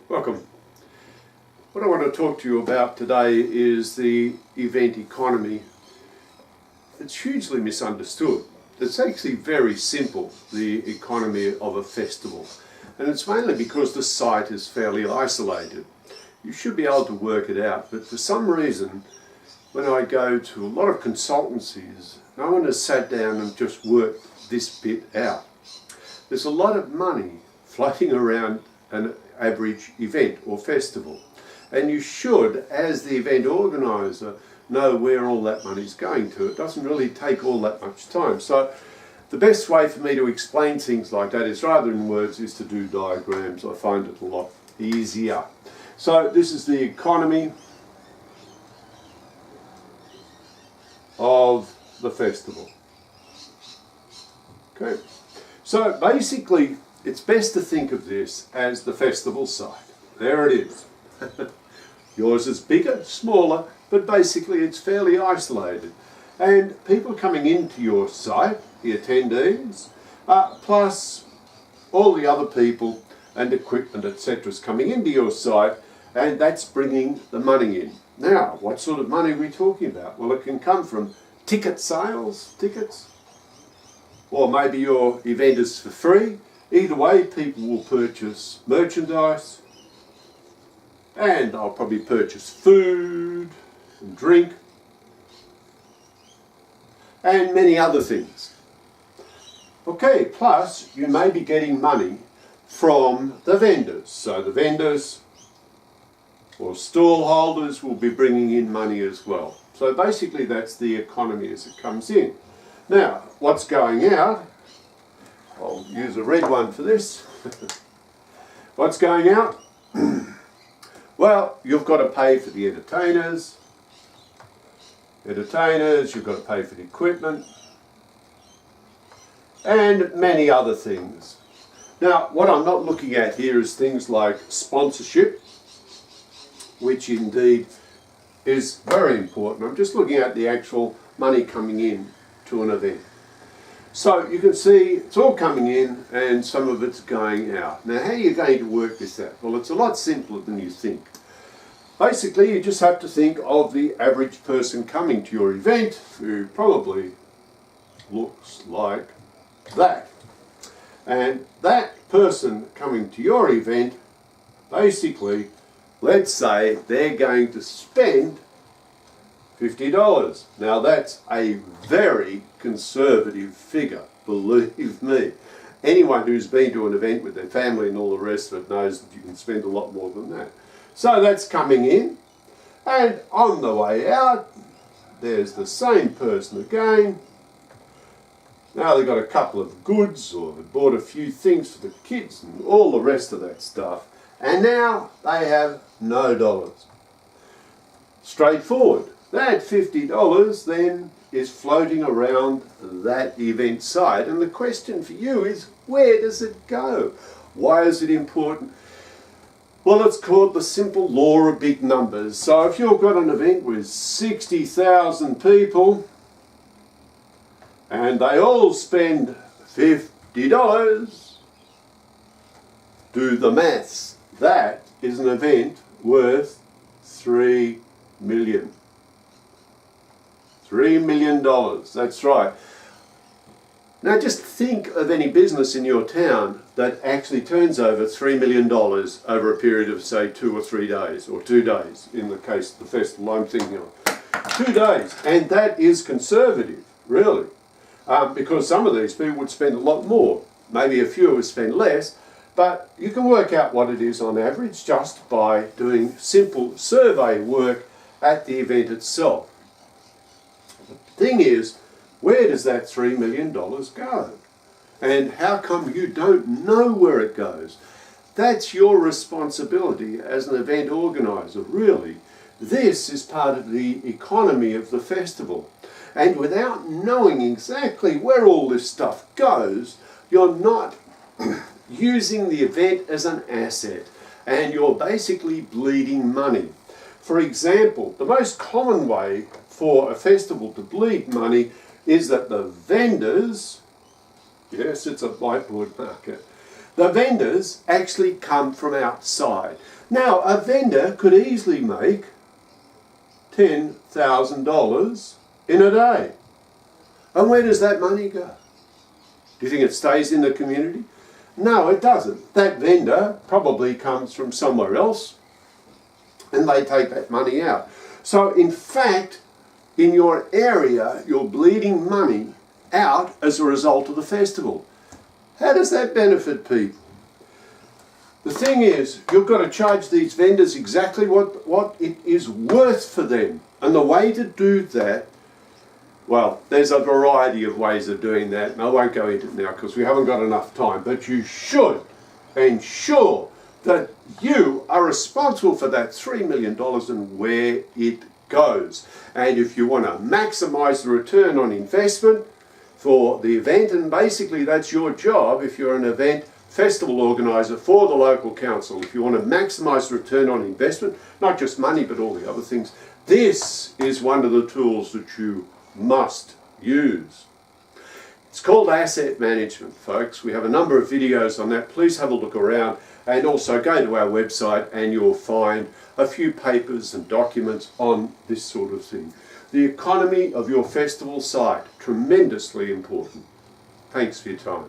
Welcome. What I want to talk to you about today is the event economy. It's hugely misunderstood. It's actually very simple, the economy of a festival. And it's mainly because the site is fairly isolated. You should be able to work it out, but for some reason, when I go to a lot of consultancies, no one has sat down and just worked this bit out. There's a lot of money floating around an average event or festival, and you should, as the event organizer, know where all that money's going to. It doesn't really take all that much time. So the best way for me to explain things like that is, rather than words, is to do diagrams. I find it a lot easier. So this is the economy of the festival. Okay, so basically it's best to think of this as the festival site. There it is. Yours is bigger, smaller, but basically it's fairly isolated. And people coming into your site, the attendees, plus all the other people and equipment, etc. is coming into your site, and that's bringing the money in. Now, what sort of money are we talking about? Well, it can come from ticket sales, tickets, or maybe your event is for free. Either way, people will purchase merchandise, and I'll probably purchase food and drink and many other things. Okay, plus you may be getting money from the vendors. So the vendors or stall holders will be bringing in money as well. So basically that's the economy as it comes in. Now, what's going out? I'll use a red one for this. What's going out? Well, you've got to pay for the entertainers, you've got to pay for the equipment, and many other things. Now, what I'm not looking at here is things like sponsorship, which indeed is very important. I'm just looking at the actual money coming in to an event. So you can see it's all coming in and some of it's going out. Now, how are you going to work this out? Well, it's a lot simpler than you think. Basically, you just have to think of the average person coming to your event, who probably looks like that. And that person coming to your event, basically, let's say they're going to spend $50. Now that's a very conservative figure, believe me. Anyone who's been to an event with their family and all the rest of it knows that you can spend a lot more than that. So that's coming in, and on the way out, there's the same person again. Now they've got a couple of goods, or they've bought a few things for the kids and all the rest of that stuff, and now they have no dollars. Straightforward. That $50 then is floating around that event site, and the question for you is, where does it go? Why is it important? Well, it's called the simple law of big numbers. So if you've got an event with 60,000 people and they all spend $50, do the maths. That is an event worth $3 million. $3 million, that's right. Now just think of any business in your town that actually turns over $3 million over a period of, say, 2 or 3 days, or 2 days, in the case of the festival I'm thinking of. 2 days, and that is conservative, really, because some of these people would spend a lot more. Maybe a few would spend less, but you can work out what it is on average just by doing simple survey work at the event itself. The thing is, where does that $3 million go? And how come you don't know where it goes? That's your responsibility as an event organizer, really. This is part of the economy of the festival. And without knowing exactly where all this stuff goes, you're not using the event as an asset, and you're basically bleeding money. For example, the most common way for a festival to bleed money is that the vendors, yes, it's a whiteboard marker, The vendors actually come from outside. Now, a vendor could easily make $10,000 in a day. And where does that money go? Do you think it stays in the community? No, it doesn't. That vendor probably comes from somewhere else and they take that money out. So in fact, in your area, you're bleeding money out as a result of the festival. How does that benefit people? The thing is, you've got to charge these vendors exactly what it is worth for them. And the way to do that, well, there's a variety of ways of doing that, and I won't go into it now because we haven't got enough time, but you should ensure that you are responsible for that $3 million and where it goes. And if you want to maximise the return on investment for the event, and basically that's your job if you're an event festival organiser for the local council, if you want to maximise the return on investment, not just money but all the other things, this is one of the tools that you must use. It's called asset management, folks. We have a number of videos on that. Please have a look around and also go to our website and you'll find a few papers and documents on this sort of thing. The economy of your festival site, tremendously important. Thanks for your time.